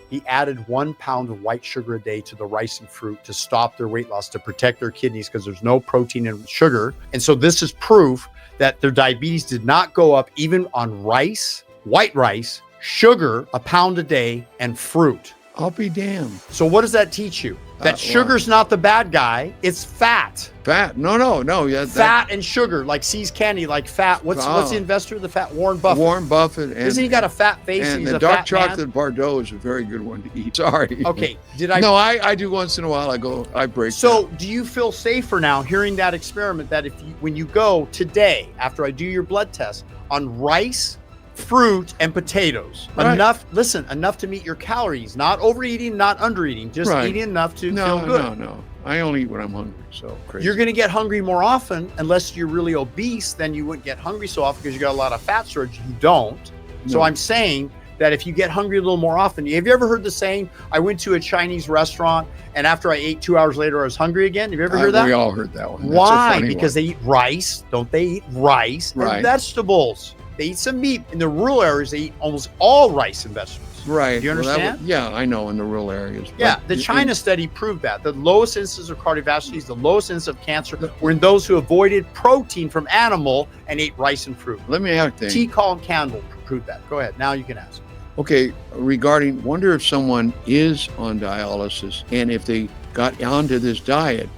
he added 1 pound of white sugar a day to the rice and fruit to stop their weight loss, to protect their kidneys, because there's no protein in sugar. And so this is proof that their diabetes did not go up even on rice, white rice, sugar, 1 pound a day, and fruit. I'll be damned. So what does that teach you? That sugar's not the bad guy, it's fat. Fat? No. Yeah, fat and sugar, like See's Candy, like fat. What's the investor? The fat Warren Buffett. Warren Buffett. Isn't he got a fat face? And he's the a dark fat chocolate man? Bordeaux is a very good one to eat. Sorry. Okay. Did I? No, I do once in a while. I break. So do you feel safer now hearing that experiment, that when you go today, after I do your blood test, on rice, fruit, and potatoes, enough to meet your calories, not overeating, not undereating, just eating enough to feel good. No. I only eat when I'm hungry, so crazy. You're going to get hungry more often, unless you're really obese, then you wouldn't get hungry so often because you got a lot of fat storage. You don't. No. So I'm saying that if you get hungry a little more often, have you ever heard the saying, I went to a Chinese restaurant and after I ate 2 hours later, I was hungry again? Have you ever heard that? We all heard that one. Why? Because they eat rice. Don't they eat rice and vegetables? They eat some meat. In the rural areas, they eat almost all rice and vegetables. Right. Do you understand? Yeah, I know in the rural areas. Yeah, the China study proved that. The lowest incidence of cardiovascular disease, the lowest incidence of cancer were in those who avoided protein from animal and ate rice and fruit. Let me ask you. T. Colin Campbell proved that. Go ahead. Now you can ask. Okay, wonder if someone is on dialysis and if they got onto this diet,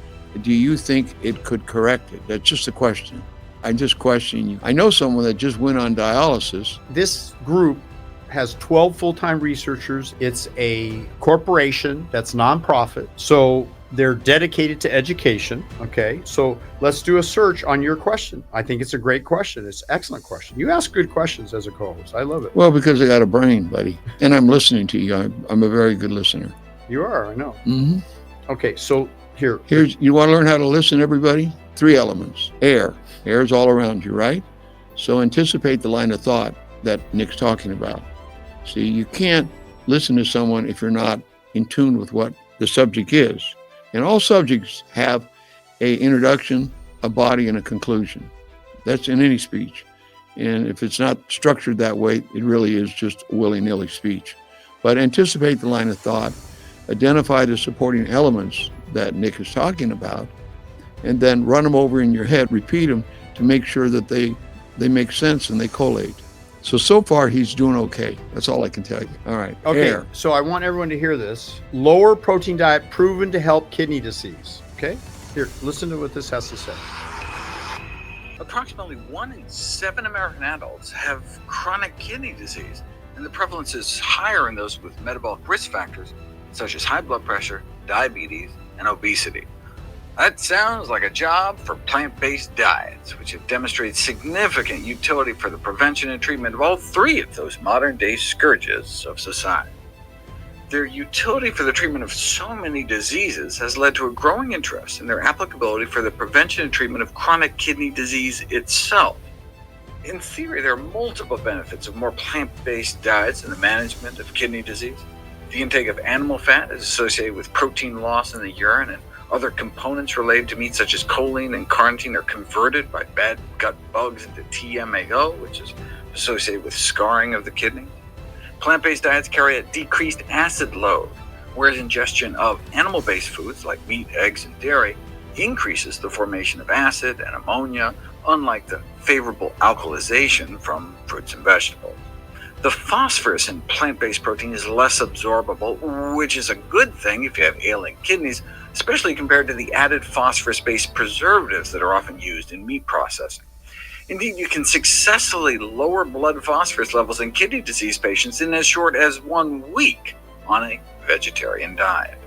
do you think it could correct it? That's just a question. I'm just questioning you. I know someone that just went on dialysis. This group has 12 full-time researchers. It's a corporation that's nonprofit. So they're dedicated to education. Okay. So let's do a search on your question. I think it's a great question. It's an excellent question. You ask good questions as a co-host. I love it. Well, because I got a brain, buddy. And I'm listening to you. I'm a very good listener. You are, I know. Mm-hmm. Okay. So here's, you want to learn how to listen, everybody? 3 elements. Air. Air is all around you, right? So anticipate the line of thought that Nick's talking about. See, you can't listen to someone if you're not in tune with what the subject is. And all subjects have an introduction, a body, and a conclusion. That's in any speech. And if it's not structured that way, it really is just willy-nilly speech. But anticipate the line of thought, identify the supporting elements that Nick is talking about, and then run them over in your head, repeat them to make sure that they make sense and they collate. So far he's doing okay. That's all I can tell you. All right. Okay. Air. So I want everyone to hear this. Lower protein diet proven to help kidney disease. Okay. Here, listen to what this has to say. Approximately 1 in 7 American adults have chronic kidney disease, and the prevalence is higher in those with metabolic risk factors such as high blood pressure, diabetes, and obesity. That sounds like a job for plant-based diets, which have demonstrated significant utility for the prevention and treatment of all 3 of those modern-day scourges of society. Their utility for the treatment of so many diseases has led to a growing interest in their applicability for the prevention and treatment of chronic kidney disease itself. In theory, there are multiple benefits of more plant-based diets in the management of kidney disease. The intake of animal fat is associated with protein loss in the urine, and other components related to meat such as choline and carnitine are converted by bad gut bugs into TMAO, which is associated with scarring of the kidney. Plant-based diets carry a decreased acid load, whereas ingestion of animal-based foods like meat, eggs, and dairy increases the formation of acid and ammonia, unlike the favorable alkalization from fruits and vegetables. The phosphorus in plant-based protein is less absorbable, which is a good thing if you have ailing kidneys, especially compared to the added phosphorus-based preservatives that are often used in meat processing. Indeed, you can successfully lower blood phosphorus levels in kidney disease patients in as short as 1 week on a vegetarian diet.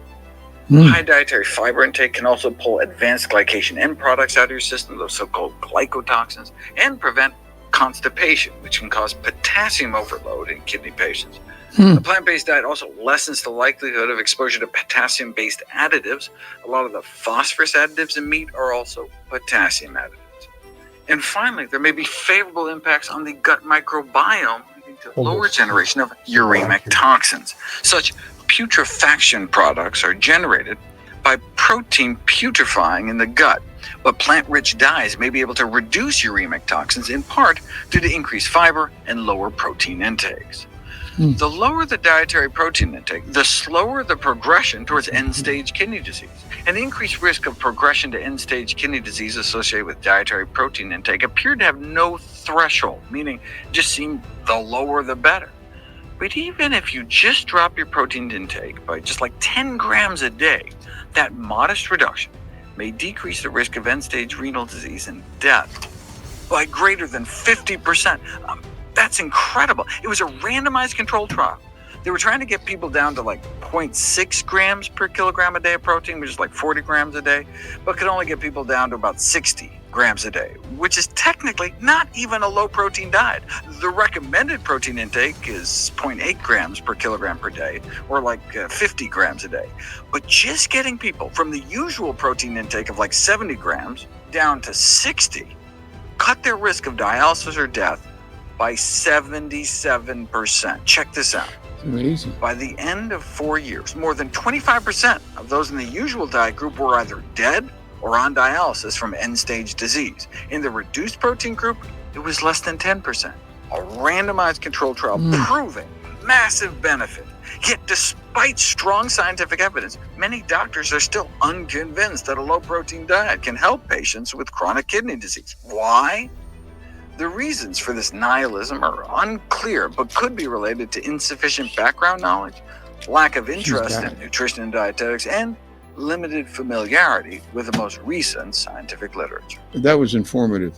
High dietary fiber intake can also pull advanced glycation end products out of your system, those so-called glycotoxins, and prevent constipation, which can cause potassium overload in kidney patients. A plant-based diet also lessens the likelihood of exposure to potassium-based additives. A lot of the phosphorus additives in meat are also potassium additives. And finally, there may be favorable impacts on the gut microbiome, leading to lower generation of uremic toxins. Such putrefaction products are generated by protein putrefying in the gut, but plant-rich diets may be able to reduce uremic toxins in part due to increased fiber and lower protein intakes. The lower the dietary protein intake, the slower the progression towards end-stage kidney disease. And the increased risk of progression to end-stage kidney disease associated with dietary protein intake appeared to have no threshold, meaning it just seemed the lower the better. But even if you just drop your protein intake by just like 10 grams a day, that modest reduction may decrease the risk of end-stage renal disease and death by greater than 50%. That's incredible. It was a randomized controlled trial. They were trying to get people down to like 0.6 grams per kilogram a day of protein, which is like 40 grams a day, but could only get people down to about 60 grams a day, which is technically not even a low protein diet. The recommended protein intake is 0.8 grams per kilogram per day, or like 50 grams a day. But just getting people from the usual protein intake of like 70 grams down to 60 cut their risk of dialysis or death by 77%. Check this out. Amazing. By the end of 4 years, more than 25% of those in the usual diet group were either dead or on dialysis from end-stage disease. In the reduced protein group, it was less than 10%. A randomized controlled trial proving massive benefit. Yet despite strong scientific evidence, many doctors are still unconvinced that a low-protein diet can help patients with chronic kidney disease. Why? The reasons for this nihilism are unclear, but could be related to insufficient background knowledge, lack of interest in nutrition and dietetics, and limited familiarity with the most recent scientific literature. That was informative.